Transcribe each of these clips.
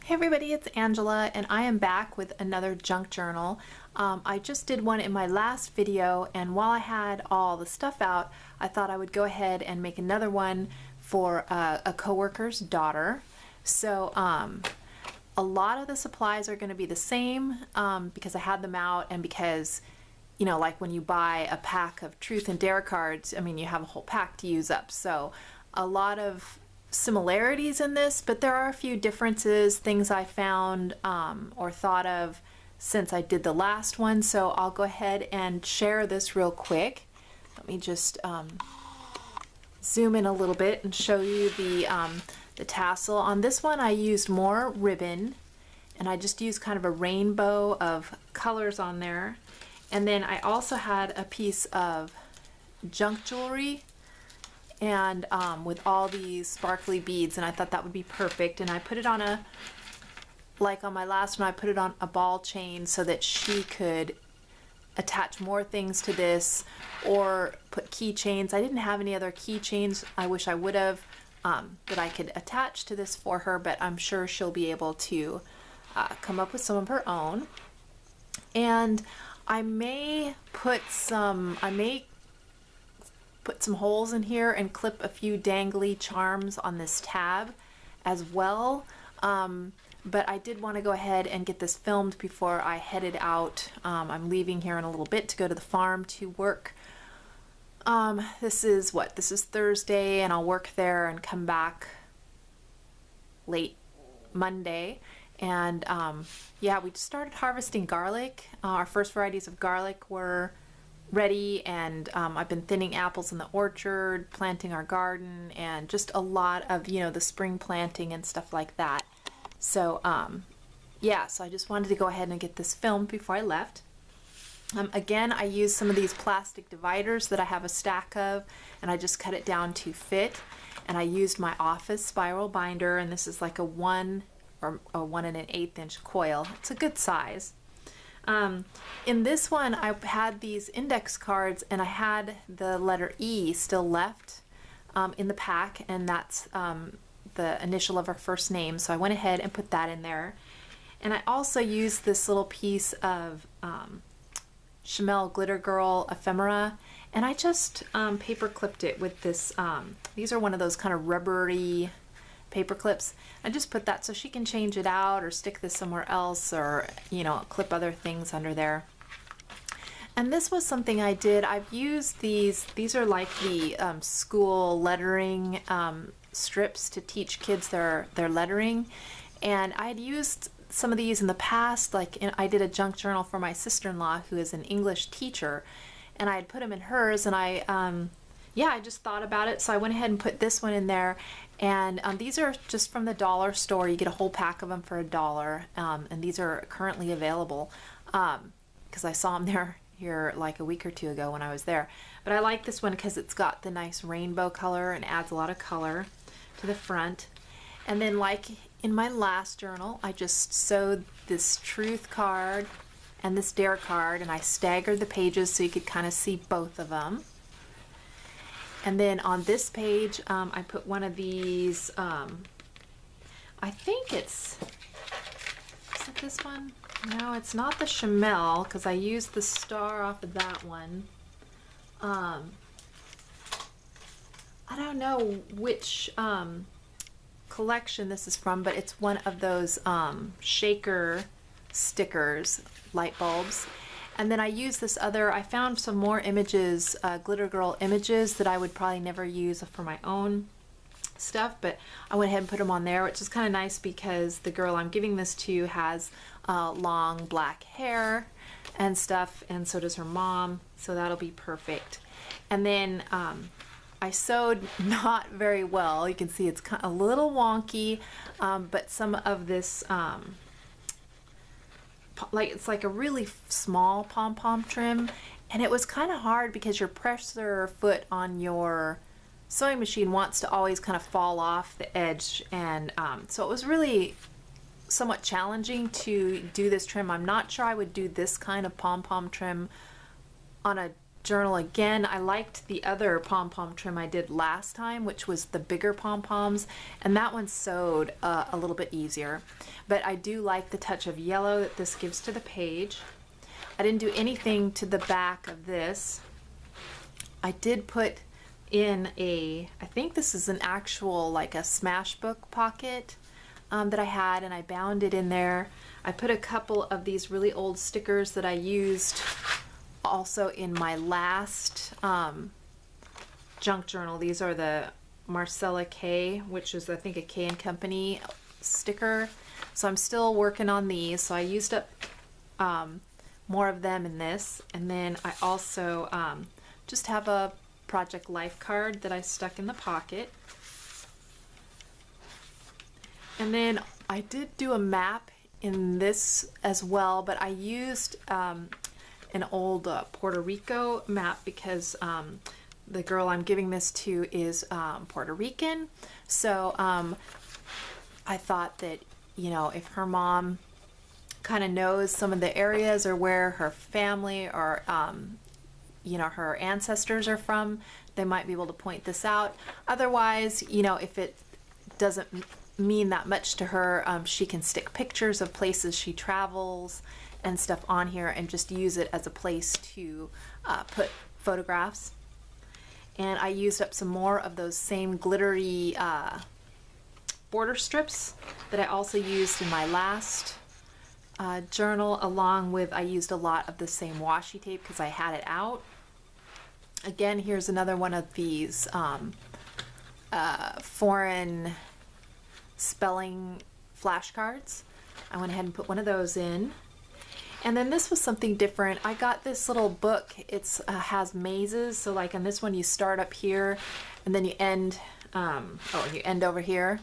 Hey everybody, it's Angela and I am back with another junk journal. I just did one in my last video, and while I had all the stuff out, I thought I would go ahead and make another one for a coworker's daughter. So a lot of the supplies are going to be the same because I had them out, and because, you know, like when you buy a pack of Truth and Dare cards, I mean, you have a whole pack to use up. So a lot of similarities in this, but there are a few differences, things I found or thought of since I did the last one. So I'll go ahead and share this real quick. Let me just zoom in a little bit and show you the tassel. On this one I used more ribbon, and I just used kind of a rainbow of colors on there. And then I also had a piece of junk jewelry and with all these sparkly beads, and I thought that would be perfect. And I put it on a, like on my last one, I put it on a ball chain so that she could attach more things to this or put keychains. I didn't have any other keychains. I wish I would have that I could attach to this for her, but I'm sure she'll be able to come up with some of her own. And I may put some holes in here and clip a few dangly charms on this tab as well. But I did want to go ahead and get this filmed before I headed out. I'm leaving here in a little bit to go to the farm to work. This is Thursday, and I'll work there and come back late Monday. And yeah, we just started harvesting garlic. Our first varieties of garlic were ready, and I've been thinning apples in the orchard, planting our garden, and just a lot of, you know, the spring planting and stuff like that. So yeah, so I just wanted to go ahead and get this filmed before I left. Again, I used some of these plastic dividers that I have a stack of, and I just cut it down to fit. And I used my office spiral binder, and this is like a 1 or a 1 1/8 inch coil. It's a good size. In this one, I had these index cards, and I had the letter E still left in the pack, and that's the initial of her first name, so I went ahead and put that in there. And I also used this little piece of Chamel Glitter Girl ephemera, and I just paper clipped it with this, these are one of those kind of rubbery paper clips. I just put that so she can change it out or stick this somewhere else, or, you know, clip other things under there. And this was something I did. I've used these are like the school lettering strips to teach kids their lettering, and I had used some of these in the past. Like I did a junk journal for my sister-in-law, who is an English teacher, and I had put them in hers, and yeah, I just thought about it, so I went ahead and put this one in there. And these are just from the dollar store. You get a whole pack of them for $1, and these are currently available because I saw them here like a week or two ago when I was there. But I like this one because it's got the nice rainbow color and adds a lot of color to the front. And then, like in my last journal, I just sewed this Truth card and this Dare card, and I staggered the pages so you could kind of see both of them. And then on this page, I put one of these, I think is it this one? No, it's not the Chamel, because I used the star off of that one. I don't know which collection this is from, but it's one of those shaker stickers, light bulbs. And then I used this other, I found some more images, Glitter Girl images that I would probably never use for my own stuff, but I went ahead and put them on there, which is kind of nice because the girl I'm giving this to has long black hair and stuff, and so does her mom, so that'll be perfect. And then I sewed not very well. You can see it's kind of a little wonky, but some of this, like it's like a really small pom-pom trim, and it was kind of hard because your presser foot on your sewing machine wants to always kind of fall off the edge, and so it was really somewhat challenging to do this trim. I'm not sure I would do this kind of pom-pom trim on a journal again. I liked the other pom-pom trim I did last time, which was the bigger pom-poms, and that one sewed a little bit easier. But I do like the touch of yellow that this gives to the page. I didn't do anything to the back of this. I did put in I think this is an actual like a Smashbook pocket that I had, and I bound it in there. I put a couple of these really old stickers that I used also in my last junk journal. These are the Marcella K, which is I think a K and Company sticker. So I'm still working on these. So I used up more of them in this. And then I also just have a Project Life card that I stuck in the pocket. And then I did do a map in this as well, but I used an old Puerto Rico map because the girl I'm giving this to is Puerto Rican. So I thought that, you know, if her mom kind of knows some of the areas or where her family or you know, her ancestors are from, they might be able to point this out. Otherwise, you know, if it doesn't mean that much to her, she can stick pictures of places she travels and stuff on here and just use it as a place to put photographs. And I used up some more of those same glittery border strips that I also used in my last journal, along with I used a lot of the same washi tape because I had it out. Again, here's another one of these foreign spelling flashcards. I went ahead and put one of those in. And then this was something different. I got this little book. It's has mazes. So like on this one, you start up here and then you end, you end over here.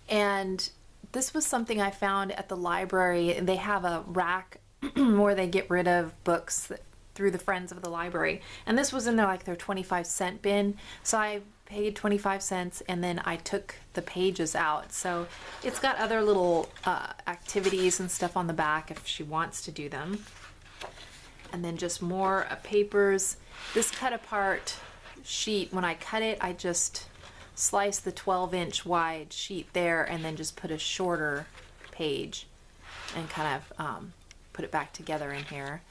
And this was something I found at the library. They have a rack where they get rid of books through the Friends of the Library. And this was in their 25-cent bin. So I paid 25 cents and then I took the pages out. So it's got other little activities and stuff on the back if she wants to do them. And then just more papers. This cut apart sheet, when I cut it, I just sliced the 12-inch wide sheet there and then just put a shorter page and kind of put it back together in here.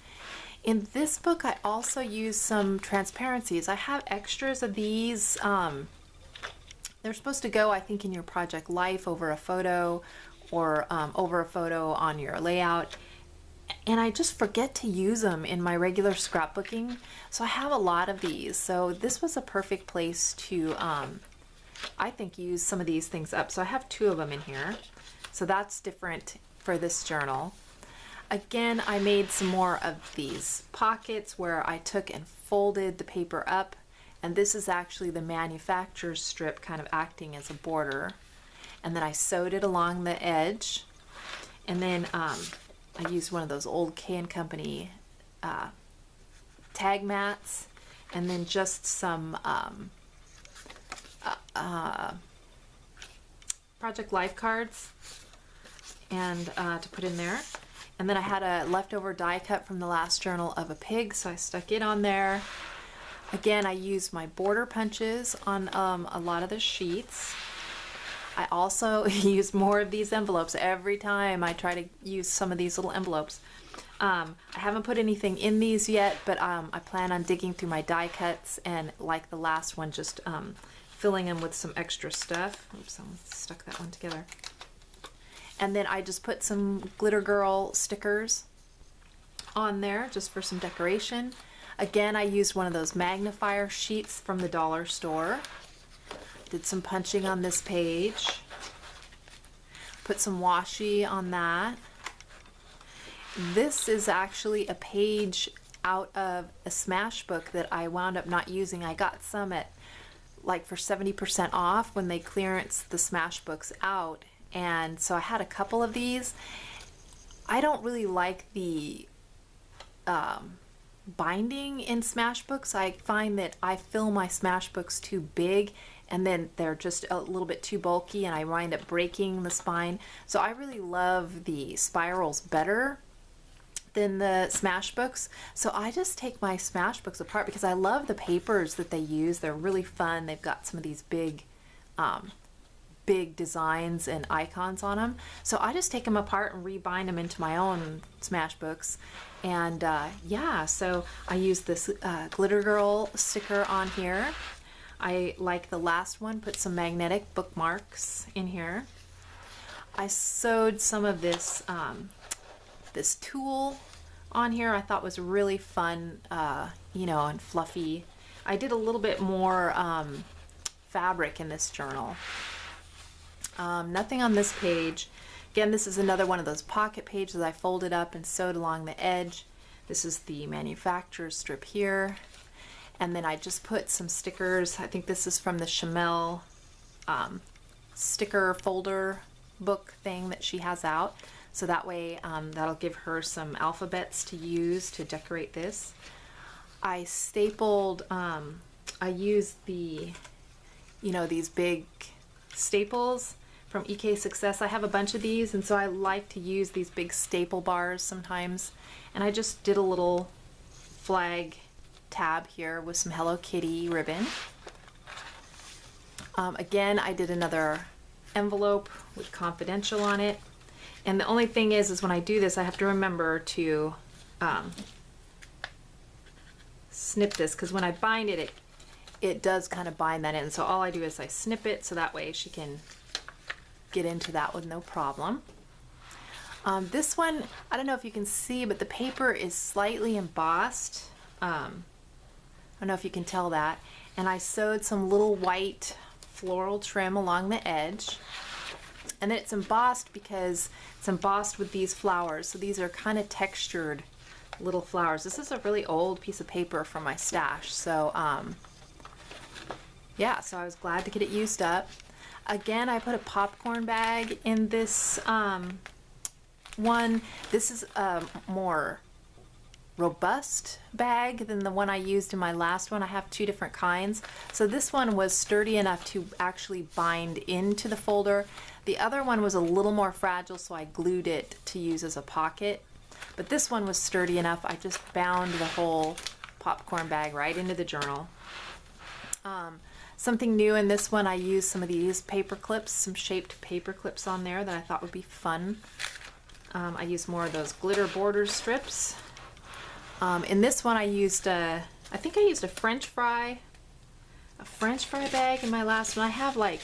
In this book, I also used some transparencies. I have extras of these. They're supposed to go, I think, in your Project Life over a photo or over a photo on your layout. And I just forget to use them in my regular scrapbooking. So I have a lot of these. So this was a perfect place to, I think, use some of these things up. So I have 2 of them in here. So that's different for this journal. Again, I made some more of these pockets where I took and folded the paper up, and this is actually the manufacturer's strip kind of acting as a border. And then I sewed it along the edge, and then I used one of those old K and Company tag mats, and then just some Project Life cards and to put in there. And then I had a leftover die cut from the last journal of a pig, so I stuck it on there. Again, I used my border punches on a lot of the sheets. I also use more of these envelopes. Every time I try to use some of these little envelopes. I haven't put anything in these yet, but I plan on digging through my die cuts and, like the last one, just filling them with some extra stuff. Oops, I stuck that one together. And then I just put some Glitter Girl stickers on there just for some decoration. Again, I used one of those magnifier sheets from the dollar store. Did some punching on this page. Put some washi on that. This is actually a page out of a Smashbook that I wound up not using. I got some at for 70% off when they clearanced the Smashbooks out. And so I had a couple of these. I don't really like the binding in Smashbooks. I find that I fill my Smashbooks too big and then they're just a little bit too bulky and I wind up breaking the spine. So I really love the spirals better. than the Smashbooks. So I just take my Smashbooks apart because I love the papers that they use. They're really fun. They've got some of these big designs and icons on them. So I just take them apart and rebind them into my own Smashbooks. And yeah, so I use this Glitter Girl sticker on here. I like the last one, put some magnetic bookmarks in here. I sewed some of this this tulle on here. I thought was really fun, you know, and fluffy. I did a little bit more fabric in this journal. Nothing on this page. Again, this is another one of those pocket pages I folded up and sewed along the edge. This is the manufacturer's strip here. And then I just put some stickers. I think this is from the Chamel sticker folder book thing that she has out. So that way that'll give her some alphabets to use to decorate this. I stapled, I used the, you know, these big staples from EK Success. I have a bunch of these, and so I like to use these big staple bars sometimes. And I just did a little flag tab here with some Hello Kitty ribbon. Again, I did another envelope with confidential on it. And the only thing is when I do this, I have to remember to snip this, because when I bind it, it does kind of bind that in. So all I do is I snip it so that way she can get into that with no problem. This one, I don't know if you can see, but the paper is slightly embossed. I don't know if you can tell that. And I sewed some little white floral trim along the edge. And then it's embossed because it's embossed with these flowers. So these are kind of textured little flowers. This is a really old piece of paper from my stash. So yeah, so I was glad to get it used up. Again, I put a popcorn bag in this one. This is a more robust bag than the one I used in my last one. I have two different kinds. So this one was sturdy enough to actually bind into the folder. The other one was a little more fragile, so I glued it to use as a pocket. But this one was sturdy enough. I just bound the whole popcorn bag right into the journal. Something new in this one, I used some of these paper clips, some shaped paper clips on there that I thought would be fun. I used more of those glitter border strips. In this one I used I think I used a French fry bag in my last one. I have like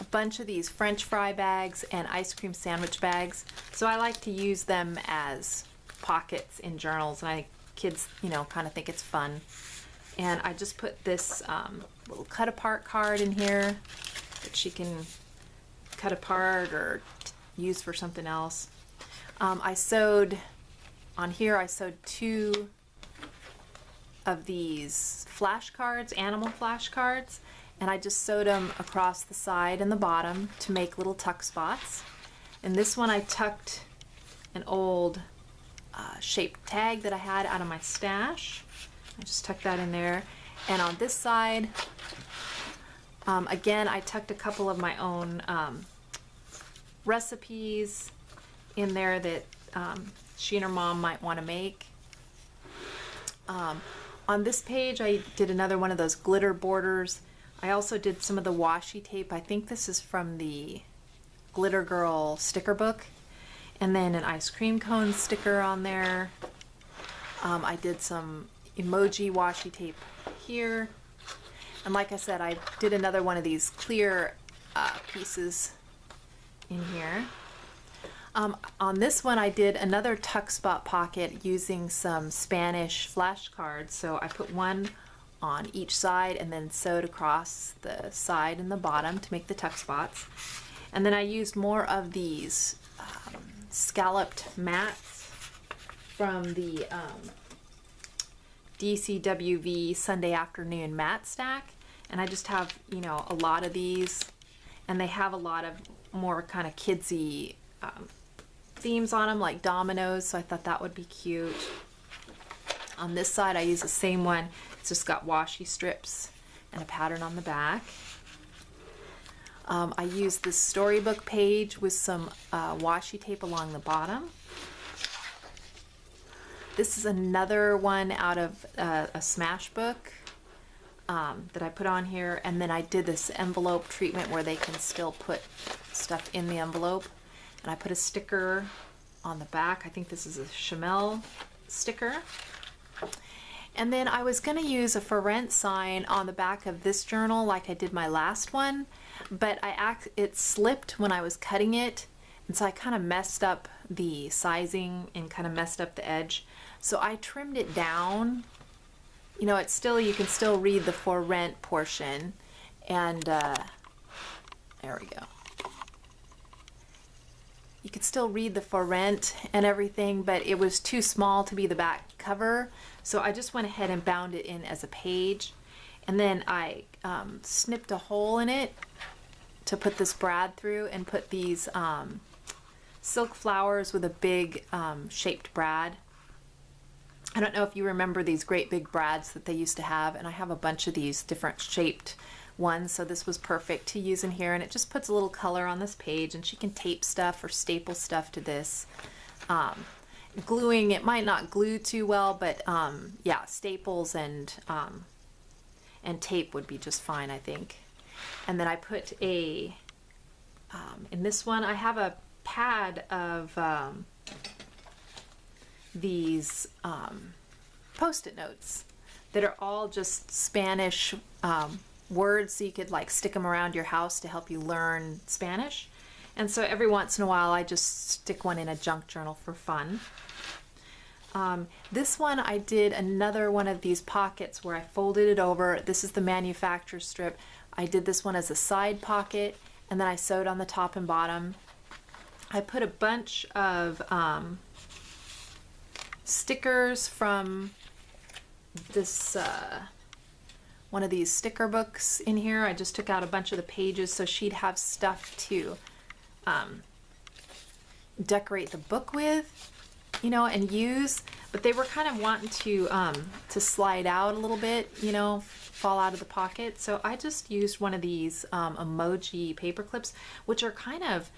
a bunch of these French fry bags and ice cream sandwich bags, so I like to use them as pockets in journals, and I think kids, you know, kind of think it's fun. And I just put this little cut apart card in here that she can cut apart or use for something else. I sewed on here, I sewed two of these flashcards, animal flashcards, and I just sewed them across the side and the bottom to make little tuck spots. And this one I tucked an old shaped tag that I had out of my stash. I just tucked that in there. And on this side, again, I tucked a couple of my own recipes in there that she and her mom might want to make. On this page, I did another one of those glitter borders. I also did some of the washi tape. I think this is from the Glitter Girl sticker book. And then an ice cream cone sticker on there. I did some emoji washi tape here. And like I said, I did another one of these clear pieces in here. On this one I did another tuck spot pocket using some Spanish flashcards. So I put one on each side and then sewed across the side and the bottom to make the tuck spots. And then I used more of these scalloped mats from the DCWV Sunday Afternoon mat stack. And I just have, you know, a lot of these, and they have a lot of more kind of kidsy themes on them, like dominoes, so I thought that would be cute. On this side I use the same one. It's just got washi strips and a pattern on the back. I used this storybook page with some washi tape along the bottom. This is another one out of a Smashbook that I put on here, and then I did this envelope treatment where they can still put stuff in the envelope, and I put a sticker on the back. I think this is a Chamel sticker. And then I was going to use a for rent sign on the back of this journal like I did my last one, but it slipped when I was cutting it, and so I kind of messed up the sizing and kind of messed up the edge. So I trimmed it down. You know, it's still, you can still read the for rent portion, and there we go. You could still read the for rent and everything, but it was too small to be the back cover. So I just went ahead and bound it in as a page. And then I snipped a hole in it to put this brad through and put these silk flowers with a big shaped brad. I don't know if you remember these great big brads that they used to have, and I have a bunch of these different shaped ones, so this was perfect to use in here, and it just puts a little color on this page, and she can tape stuff or staple stuff to this. Gluing, it might not glue too well, but yeah, staples and tape would be just fine, I think. And then I put a, in this one, I have a pad of these Post-it notes that are all just Spanish words, so you could like stick them around your house to help you learn Spanish. And so every once in a while I just stick one in a junk journal for fun. This one I did another one of these pockets where I folded it over. This is the manufacturer's strip. I did this one as a side pocket, and then I sewed on the top and bottom. I put a bunch of stickers from this one of these sticker books in here. I just took out a bunch of the pages so she'd have stuff to decorate the book with, you know, and use. But they were kind of wanting to slide out a little bit, you know, fall out of the pocket. So I just used one of these emoji paper clips, which are kind of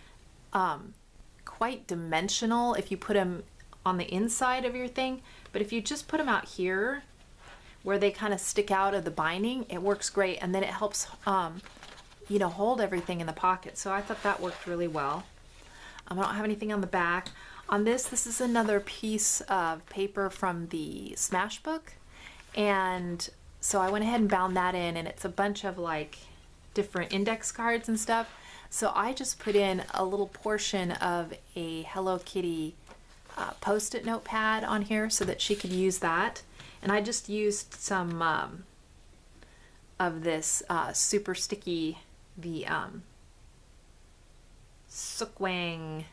quite dimensional if you put them on the inside of your thing, but if you just put them out here where they kind of stick out of the binding, it works great, and then it helps you know, hold everything in the pocket. So I thought that worked really well. I don't have anything on the back. On this is another piece of paper from the Smashbook, and so I went ahead and bound that in, and it's a bunch of like different index cards and stuff. So I just put in a little portion of a Hello Kitty Post-it notepad on here so that she could use that, and I just used some of this super sticky, the Sukwang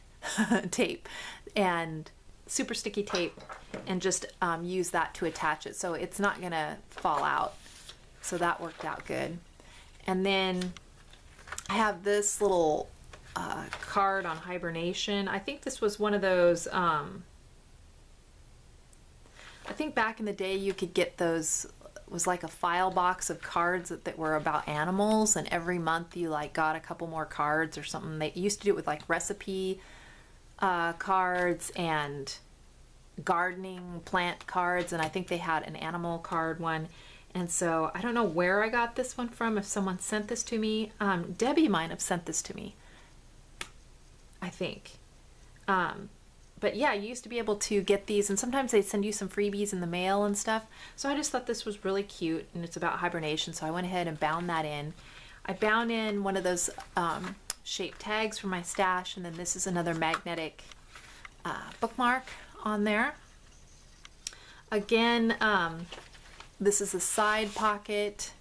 tape, and super sticky tape, and just use that to attach it so it's not gonna fall out. So that worked out good. And then I have this little card on hibernation. I think this was one of those, I think back in the day you could get those, it was like a file box of cards that were about animals, and every month you like got a couple more cards or something. They used to do it with like recipe cards and gardening plant cards, and I think they had an animal card one. And so I don't know where I got this one from, if someone sent this to me. Debbie might have sent this to me, I think. But yeah, you used to be able to get these, and sometimes they'd send you some freebies in the mail and stuff. So I just thought this was really cute, and it's about hibernation, so I went ahead and bound that in. I bound in one of those shaped tags from my stash, and then this is another magnetic bookmark on there. Again, this is a side pocket,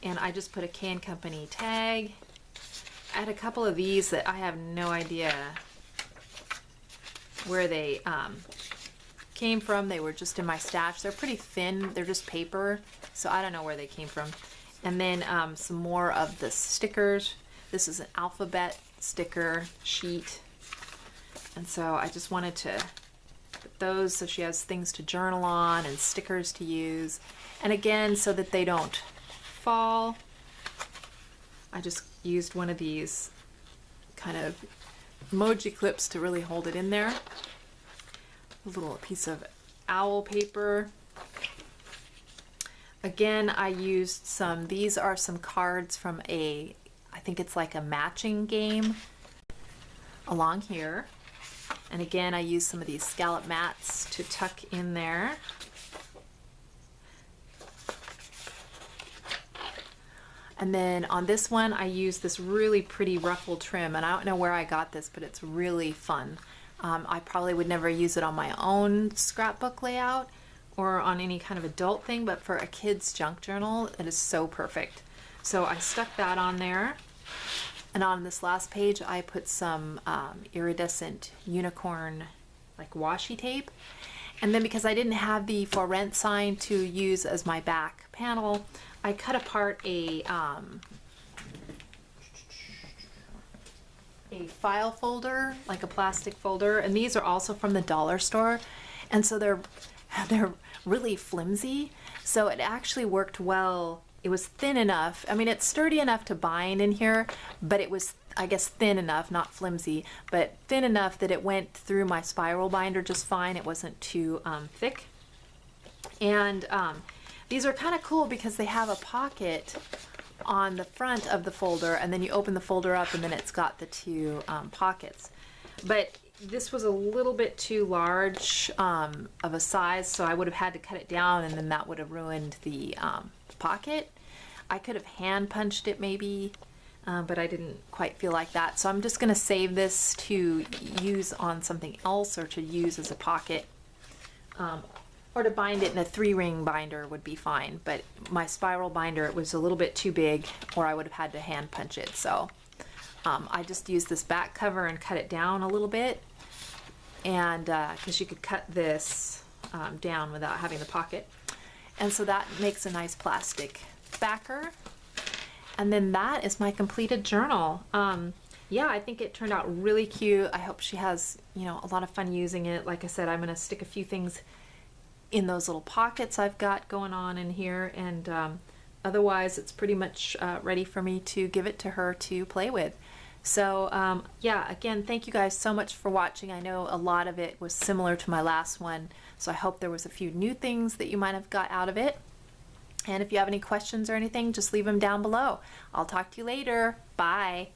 and I just put a Can Company tag. I had a couple of these that I have no idea where they came from. They were just in my stash. They're pretty thin. They're just paper, so I don't know where they came from. And then some more of the stickers. This is an alphabet sticker sheet, and so I just wanted to put those so she has things to journal on and stickers to use. And again, so that they don't fall, I just used one of these kind of emoji clips to really hold it in there. A little piece of owl paper. Again, I used some, these are some cards from I think it's like a matching game along here. And again, I used some of these scallop mats to tuck in there. And then on this one, I used this really pretty ruffle trim, and I don't know where I got this, but it's really fun. I probably would never use it on my own scrapbook layout or on any kind of adult thing, but for a kid's junk journal, it is so perfect. So I stuck that on there. And on this last page, I put some iridescent unicorn like washi tape. And then because I didn't have the for rent sign to use as my back panel, I cut apart a file folder, like a plastic folder, and these are also from the dollar store, and so they're really flimsy, so it actually worked well. It was thin enough, I mean it's sturdy enough to bind in here, but it was, I guess, thin enough, not flimsy, but thin enough that it went through my spiral binder just fine. It wasn't too thick. And these are kind of cool because they have a pocket on the front of the folder, and then you open the folder up and then it's got the two pockets. But this was a little bit too large of a size, so I would have had to cut it down, and then that would have ruined the pocket. I could have hand punched it maybe, but I didn't quite feel like that. So I'm just going to save this to use on something else, or to use as a pocket. Or to bind it in a 3-ring binder would be fine, but my spiral binder, it was a little bit too big, or I would have had to hand punch it. So I just used this back cover and cut it down a little bit, and because you could cut this down without having the pocket. And so that makes a nice plastic backer. And then that is my completed journal. Yeah, I think it turned out really cute. I hope she has, you know, a lot of fun using it. Like I said, I'm going to stick a few things in those little pockets I've got going on in here, and otherwise it's pretty much ready for me to give it to her to play with. So yeah, again, thank you guys so much for watching. I know a lot of it was similar to my last one, so I hope there was a few new things that you might have got out of it. And if you have any questions or anything, just leave them down below. I'll talk to you later. Bye.